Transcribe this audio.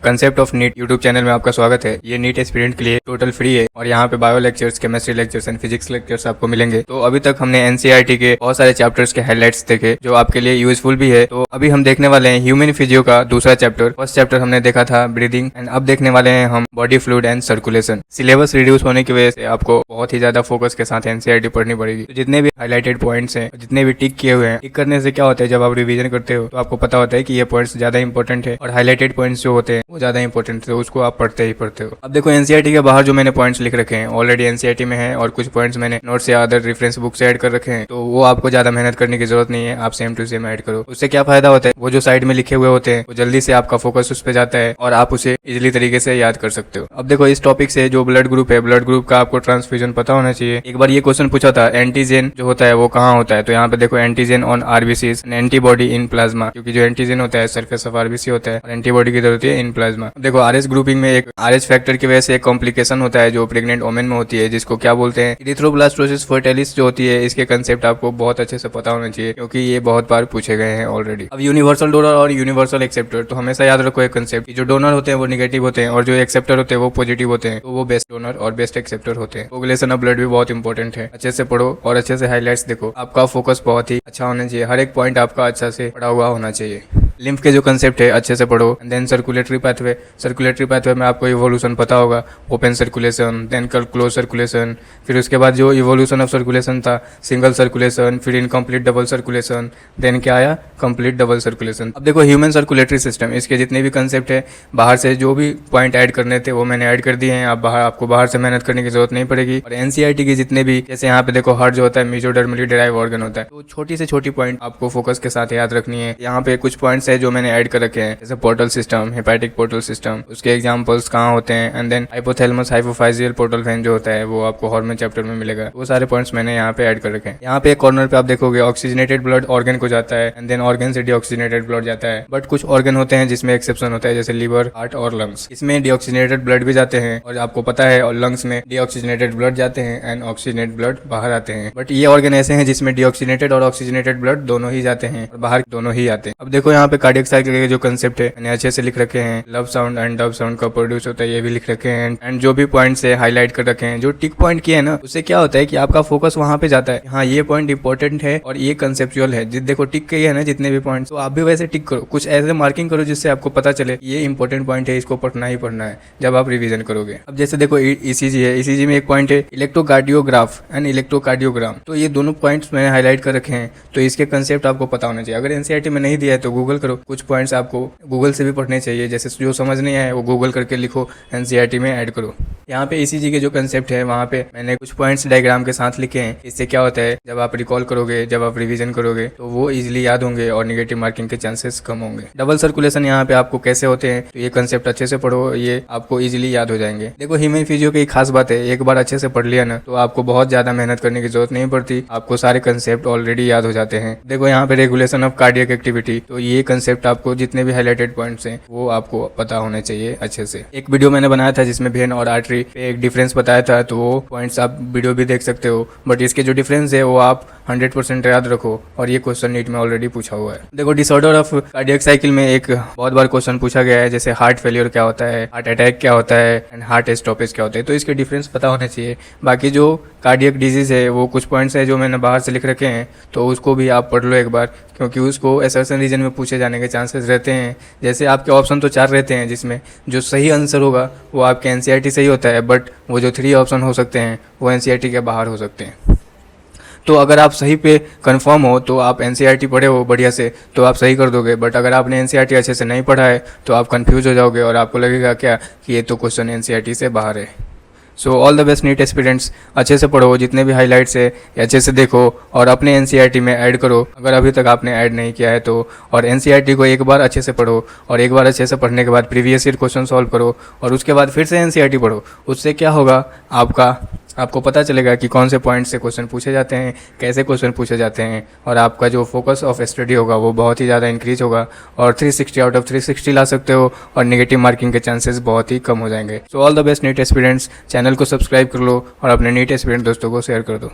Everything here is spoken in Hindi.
Concept of NEET YouTube channel में आपका स्वागत है। ये नीट एस्पिरेंट के लिए टोटल फ्री है और यहाँ पे bio lectures, chemistry lectures and physics lectures आपको मिलेंगे। तो अभी तक हमने एनसीईआरटी के बहुत सारे चैप्टर्स के हाइलाइट्स देखे जो आपके लिए यूजफुल भी है। तो अभी हम देखने वाले हैं ह्यूमन फिजियो का दूसरा चैप्टर। फर्स्ट चैप्टर हमने देखा था ब्रीदिंग एंड अब देखने वाले हैं हम body fluid and circulation. Syllabus reduce होने की वजह से आपको बहुत ही ज्यादा फोकस के साथ एनसीईआरटी पढ़नी पड़ेगी। तो जितने भी हाईलाइटेड पॉइंट्स हैं, जितने भी टिक किए हुए हैं, टिक करने से क्या होता है, जब आप रिवीजन करते हो तो आपको पता होता है कि ये पॉइंट्स ज्यादा इंपॉर्टेंट है और हाईलाइटेड पॉइंट्स जो होते हैं वो ज्यादा इंपॉर्टेंट है, उसको आप पढ़ते ही पढ़ते हो। अब देखो एनसीईआरटी के बाहर जो मैंने पॉइंट्स लिख रखे हैं ऑलरेडी एनसीईआरटी में है और कुछ पॉइंट्स मैंने नोट्स या अदर रेफरेंस बुक से ऐड कर रखे हैं, तो वो आपको ज्यादा मेहनत करने की जरूरत नहीं है, आप सेम टू सेम ऐड करो। उससे क्या फायदा होता है, वो जो साइड में लिखे हुए होते हैं वो जल्दी से आपका फोकस उस पर जाता है और आप उसे इजिली तरीके से याद कर सकते हो। अब देखो इस टॉपिक से जो ब्लड ग्रुप है, ब्लड ग्रुप का आपको ट्रांसफ्यूजन पता होना चाहिए। एक बार ये क्वेश्चन पूछा था एंटीजन जो होता है वो कहाँ होता है, तो यहाँ पे देखो antigen on RBCs and antibody in plasma, क्योंकि जो एंटीजन होता है सरफेस ऑफ आरबीसी होता है और एंटीबॉडी की होती है इन प्लाज्मा। देखो आरएस ग्रुपिंग में एक आरएस फैक्टर की वजह से एक कॉम्प्लिकेशन होता है जो प्रेग्नेंट वोमेन में होती है, जिसको क्या बोलते हैं इरिथ्रोब्लास्टोसिस फर्टाइलिस जो होती है। इसके कंसेप्ट आपको बहुत अच्छे से पता होना चाहिए क्योंकि ये बहुत बार पूछे गए हैं ऑलरेडी। अब यूनिवर्सल डोनर और यूनिवर्सल एक्सेप्टर, तो हमेशा याद रखो एक कंसेप्ट, जो डोनर होते हैं वो निगेटिव होते हैं और जो एक्सेप्टर होते हैं वो पॉजिटिव होते हैं, तो वो बेस्ट डोनर और बेस्ट एक्सेप्टर होते हैं। कोगुलेशन ऑफ ब्लड भी बहुत इंपॉर्टेंट है, अच्छे से पढ़ो और अच्छे से हाईलाइट्स देखो। आपका फोकस बहुत ही अच्छा होना चाहिए, हर एक पॉइंट आपका अच्छा से पढ़ा हुआ होना चाहिए। लिम्फ के जो कंसेप्ट है अच्छे से पढ़ो। And then circulatory pathway, circulatory pathway में आपको इवोल्यूशन पता होगा, open circulation, then close circulation, फिर उसके बाद जो इवोल्यूशन ऑफ सर्कुलेशन था सिंगल सर्कुलेशन, फिर इनकम्प्लीट डबल सर्कुलेशन, देन क्या आया कंप्लीट डबल सर्कुलेशन। अब देखो ह्यूमन सर्कुलेटरी सिस्टम, इसके जितने भी कंसेप्ट है बाहर से जो भी पॉइंट ऐड करने थे वो मैंने ऐड कर दिए हैं। आप आपको बाहर से मेहनत करने की जरूरत नहीं पड़ेगी। और एनसीईआरटी की जितने भी, जैसे यहाँ पे देखो हार्ट जो होता है मेसोडर्मली डेराइव ऑर्गन होता है, तो छोटी से छोटी पॉइंट आपको फोकस के साथ याद रखनी है। यहाँ पे कुछ पॉइंट्स है जो मैंने ऐड कर रखे हैं, जैसे portal system, hepatic portal system, उसके एग्जांपल्स कहाँ होते हैं। And then hypothalamus hypophysial portal vein जो होता है वो आपको हार्मोन चैप्टर में मिलेगा। वो सारे पॉइंट्स मैंने यहाँ पे ऐड कर रखे हैं। यहाँ पे एक कॉर्नर पे आप देखोगे ऑक्सीजनेटेड ब्लड ऑर्गन को जाता है एंड देन ऑर्गन से डीऑक्सीजनेटेड ब्लड जाता है। बट कुछ ऑर्गन होते हैं जिसमें एक्सेप्शन होता है, जैसे लीवर, हार्ट और लंग्स, इसमें डीऑक्सीजनेटेड ब्लड भी जाते हैं और आपको पता है और लंग्स में डीऑक्सीजनेटेड ब्लड जाते हैं एंड ऑक्सीजनेटेड ब्लड बाहर आते हैं। बट ये ऑर्गन ऐसे हैं जिसमें डीऑक्सीजनेटेड और ऑक्सीजनेटेड ब्लड दोनों ही जाते हैं और बाहर दोनों ही आते हैं। अब देखो यहाँ पे कार्डियक साइकिल के जो कंसेप्ट है मैंने अच्छे से लिख रखे हैं। Love sound and dub sound का प्रोड्यूस होता है ये भी लिख रखे हैं एंड जो भी पॉइंट्स है हाईलाइट कर रखे हैं। जो टिक पॉइंट किए हैं ना, उससे क्या होता है कि आपका फोकस वहां पे जाता है, हाँ ये पॉइंट इंपॉर्टेंट है और ये कंसेप्चुअल है। देखो टिक किए है ना जितने भी पॉइंट्स, तो आप भी वैसे टिक करो, कुछ ऐसे मार्किंग करो जिससे आपको पता चले ये इंपॉर्टेंट पॉइंट है, इसको पढ़ना ही पढ़ना है जब आप रिवीजन करोगे। अब जैसे देखो ईसीजी है, ईसीजी में एक पॉइंट है इलेक्ट्रोकार्डियोग्राफ एंड इलेक्ट्रोकार्डियोग्राम, तो ये दोनों पॉइंट्स मैंने हाईलाइट कर रखे हैं। तो इसके कंसेप्ट आपको पता होना चाहिए। अगर एनसीईआरटी में नहीं दिया है तो गूगल करो, कुछ पॉइंट्स आपको गूगल से भी पढ़ने चाहिए। जैसे जो समझ नहीं आए वो गूगल करके लिखो, एनसीईआरटी में ऐड करो। यहाँ पे ईसीजी के जो कंसेप्ट है वहाँ पे मैंने कुछ पॉइंट्स डायग्राम के साथ लिखे हैं। इससे क्या होता है, जब आप रिकॉल करोगे, जब आप रिवीजन करोगे तो वो इजीली याद होंगे और निगेटिव मार्किंग के चांसेस कम होंगे। डबल सर्कुलेशन यहाँ पे आपको कैसे होते हैं, तो ये कंसेप्ट अच्छे से पढ़ो, ये आपको इजीली याद हो जाएंगे। देखो ह्यूमन फिजियो की खास बात है, एक बार अच्छे से पढ़ लिया ना तो आपको बहुत ज्यादा मेहनत करने की जरूरत नहीं पड़ती, आपको सारे कंसेप्ट ऑलरेडी याद हो जाते हैं। देखो यहाँ पे रेगुलेशन ऑफ कार्डियक एक्टिविटी, तो ये कंसेप्ट आपको जितने भी हाईलाइटेड पॉइंट्स हैं वो आपको पता होने चाहिए अच्छे से। एक वीडियो मैंने बनाया था जिसमें वेन और आर्टरी पे एक डिफरेंस बताया था, तो वो पॉइंट्स आप वीडियो भी देख सकते हो। बट इसके जो डिफरेंस है वो आप 100% याद रखो और ये क्वेश्चन नीट में ऑलरेडी पूछा हुआ है। देखो डिसऑर्डर ऑफ कार्डियक साइकिल में एक बहुत बार क्वेश्चन पूछा गया है, जैसे हार्ट फेलियर क्या होता है, हार्ट अटैक क्या होता है एंड हार्ट स्टॉपेज क्या होता है, तो इसके डिफरेंस पता होने चाहिए। बाकी जो कार्डियक डिजीज है वो कुछ पॉइंट्स है जो मैंने बाहर से लिख रखे हैं, तो उसको भी आप पढ़ लो एक बार, क्योंकि उसको असर्शन रीजन में पूछे जाने के चांसेस रहते हैं। जैसे आपके ऑप्शन तो 4 रहते हैं जिसमें जो सही आंसर होगा वो आपके एनसीईआरटी से ही होता है, बट वो जो 3 ऑप्शन हो सकते हैं वो एनसीईआरटी के बाहर हो सकते हैं। तो अगर आप सही पे कंफर्म हो तो आप एनसीईआरटी पढ़े हो बढ़िया से तो आप सही कर दोगे। बट अगर आपने एनसीईआरटी अच्छे से नहीं पढ़ा है तो आप कंफ्यूज हो जाओगे और आपको लगेगा क्या कि ये तो क्वेश्चन एनसीईआरटी से बाहर है। So all the best NEET aspirants, अच्छे से पढ़ो, जितने भी हाइलाइट्स है अच्छे से देखो और अपने एनसीईआरटी में ऐड करो अगर अभी तक आपने ऐड नहीं किया है तो। और एनसीईआरटी को एक बार अच्छे से पढ़ो और एक बार अच्छे से पढ़ने के बाद प्रीवियस ईयर क्वेश्चन सॉल्व करो और उसके बाद फिर से एनसीईआरटी पढ़ो। उससे क्या होगा, आपको पता चलेगा कि कौन से पॉइंट से क्वेश्चन पूछे जाते हैं, कैसे क्वेश्चन पूछे जाते हैं और आपका जो फोकस ऑफ स्टडी होगा वो बहुत ही ज़्यादा इंक्रीज होगा और 360 आउट ऑफ 360 ला सकते हो और नेगेटिव मार्किंग के चांसेस बहुत ही कम हो जाएंगे। So all the best NEET aspirants, channel को सब्सक्राइब कर लो और अपने नीट एस्पिरेंट दोस्तों को शेयर कर दो।